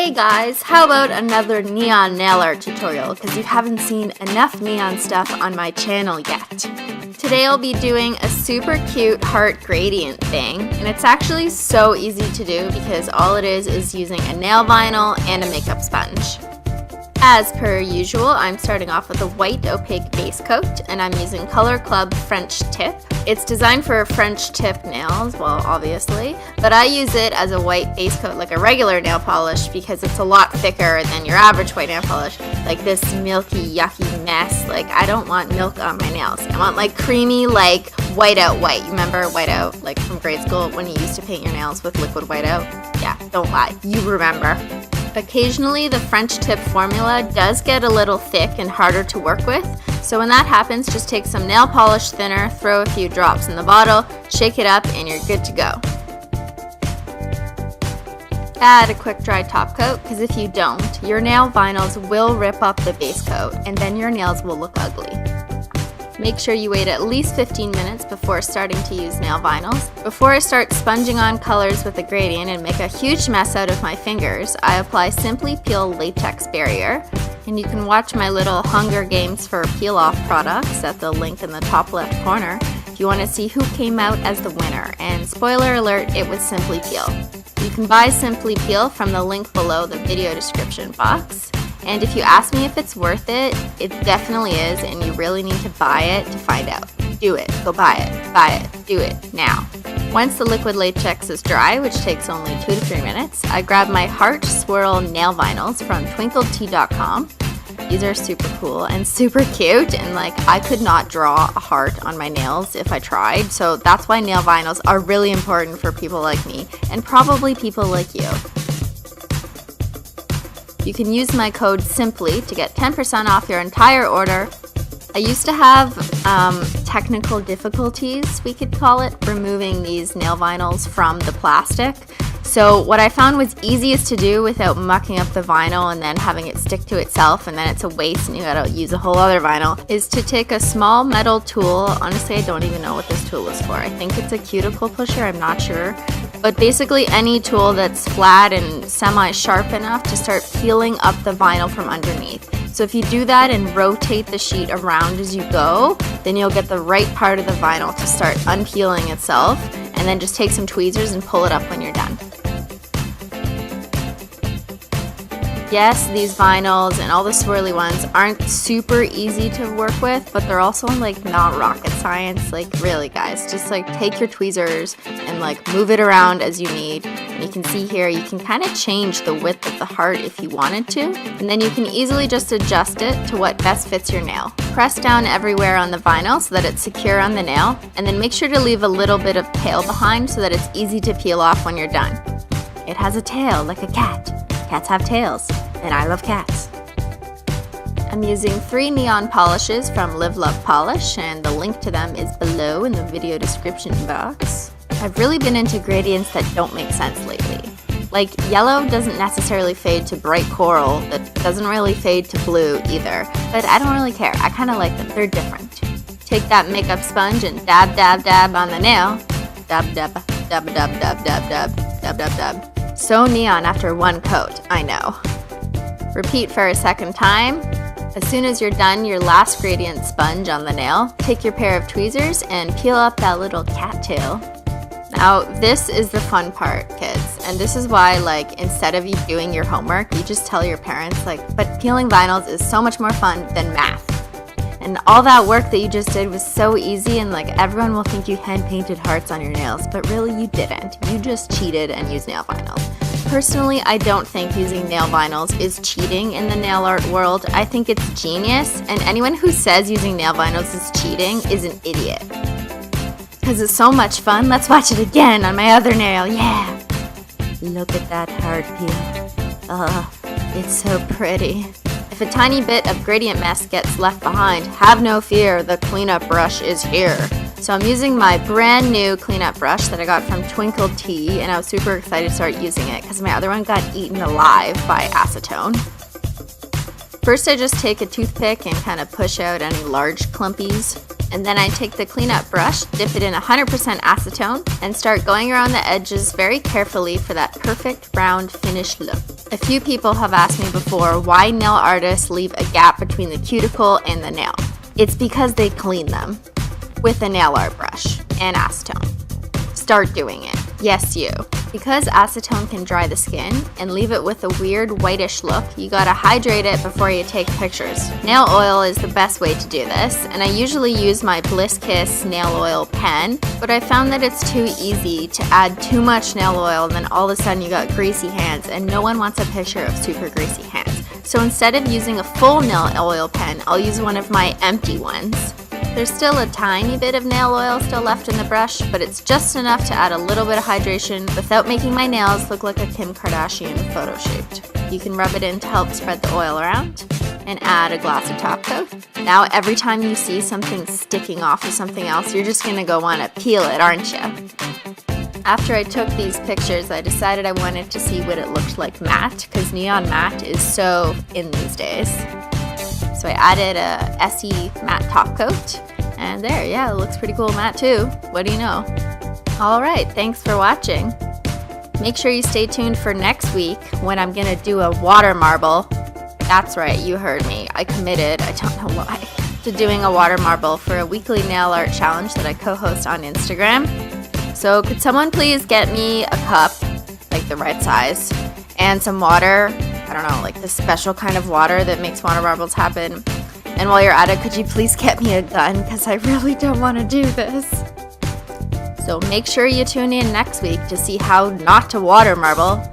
Hey guys, how about another neon nail art tutorial, because you haven't seen enough neon stuff on my channel yet. Today I'll be doing a super cute heart gradient thing, and it's actually so easy to do because all it is using a nail vinyl and a makeup sponge. As per usual, I'm starting off with a white opaque base coat, and I'm using Color Club French Tip. It's designed for French tip nails, well obviously, but I use it as a white base coat like a regular nail polish because it's a lot thicker than your average white nail polish. Like this milky, yucky mess, like I don't want milk on my nails. I want like creamy, like whiteout white. You remember whiteout, like from grade school when you used to paint your nails with liquid whiteout? Yeah, don't lie, you remember. Occasionally, the French tip formula does get a little thick and harder to work with, so when that happens, just take some nail polish thinner, throw a few drops in the bottle, shake it up, and you're good to go. Add a quick dry top coat, because if you don't, your nail vinyls will rip up the base coat, and then your nails will look ugly. Make sure you wait at least 15 minutes before starting to use nail vinyls. Before I start sponging on colors with the gradient and make a huge mess out of my fingers, I apply Simply Peel Latex Barrier. And you can watch my little Hunger Games for peel off products at the link in the top left corner if you want to see who came out as the winner. And spoiler alert, it was Simply Peel. You can buy Simply Peel from the link below the video description box. And if you ask me if it's worth it, it definitely is, and you really need to buy it to find out. Do it. Go buy it, do it, now. Once the liquid latex is dry, which takes only 2 to 3 minutes, I grab my Heart Swirl nail vinyls from twinkledtea.com. These are super cool and super cute, and like I could not draw a heart on my nails if I tried, so that's why nail vinyls are really important for people like me, and probably people like you. You can use my code SIMPLY to get 10% off your entire order. I used to have technical difficulties, we could call it, removing these nail vinyls from the plastic. So what I found was easiest to do without mucking up the vinyl and then having it stick to itself and then it's a waste and you gotta use a whole other vinyl, is to take a small metal tool. Honestly, I don't even know what this tool is for. I think it's a cuticle pusher, I'm not sure. But basically any tool that's flat and semi-sharp enough to start peeling up the vinyl from underneath. So if you do that and rotate the sheet around as you go, then you'll get the right part of the vinyl to start unpeeling itself, and then just take some tweezers and pull it up when you're done. Yes, these vinyls and all the swirly ones aren't super easy to work with, but they're also like not rocket science. Like really guys, just like take your tweezers and like move it around as you need. And you can see here, you can kind of change the width of the heart if you wanted to. And then you can easily just adjust it to what best fits your nail. Press down everywhere on the vinyl so that it's secure on the nail. And then make sure to leave a little bit of tail behind so that it's easy to peel off when you're done. It has a tail like a cat. Cats have tails, and I love cats. I'm using 3 neon polishes from Live Love Polish, and the link to them is below in the video description box. I've really been into gradients that don't make sense lately. Like yellow doesn't necessarily fade to bright coral, that doesn't really fade to blue either, but I don't really care. I kind of like them, they're different. Take that makeup sponge and dab dab dab on the nail. Dab dab dab dab dab dab dab dab dab dab. So neon after one coat, I know. Repeat for a second time. As soon as you're done your last gradient sponge on the nail, take your pair of tweezers and peel up that little cattail. Now, this is the fun part, kids, and this is why, like, instead of you doing your homework, you just tell your parents, like, but peeling vinyls is so much more fun than math. And all that work that you just did was so easy, and like everyone will think you hand-painted hearts on your nails, but really you didn't. You just cheated and used nail vinyls. Personally, I don't think using nail vinyls is cheating in the nail art world. I think it's genius, and anyone who says using nail vinyls is cheating is an idiot. Because it's so much fun. Let's watch it again on my other nail, yeah! Look at that heart peel. It's so pretty. If a tiny bit of gradient mess gets left behind, have no fear, the cleanup brush is here. So I'm using my brand new cleanup brush that I got from Twinkle Tea, and I was super excited to start using it because my other one got eaten alive by acetone. First I just take a toothpick and kind of push out any large clumpies. And then I take the cleanup brush, dip it in 100% acetone, and start going around the edges very carefully for that perfect round finished look. A few people have asked me before why nail artists leave a gap between the cuticle and the nail. It's because they clean them with a nail art brush and acetone. Start doing it. Yes, you. Because acetone can dry the skin and leave it with a weird whitish look, you gotta hydrate it before you take pictures. Nail oil is the best way to do this, and I usually use my Bliss Kiss nail oil pen, but I found that it's too easy to add too much nail oil and then all of a sudden you got greasy hands, and no one wants a picture of super greasy hands. So instead of using a full nail oil pen, I'll use one of my empty ones. There's still a tiny bit of nail oil still left in the brush, but it's just enough to add a little bit of hydration without making my nails look like a Kim Kardashian photo shoot. You can rub it in to help spread the oil around and add a glass of top coat. Now every time you see something sticking off of something else, you're just gonna go want to peel it, aren't you? After I took these pictures, I decided I wanted to see what it looked like matte, because neon matte is so in these days. So I added a Essie matte top coat, and there, yeah, it looks pretty cool matte too. What do you know? Alright, thanks for watching. Make sure you stay tuned for next week when I'm gonna do a water marble. That's right, you heard me. I committed, I don't know why, to doing a water marble for a weekly nail art challenge that I co-host on Instagram. So could someone please get me a cup, like the right size, and some water? I don't know, like the special kind of water that makes water marbles happen. And while you're at it, could you please get me a gun? Because I really don't want to do this. So make sure you tune in next week to see how not to water marble,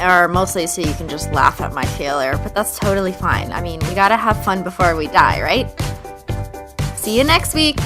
or mostly so you can just laugh at my failure, but that's totally fine. I mean, we gotta have fun before we die, right? See you next week.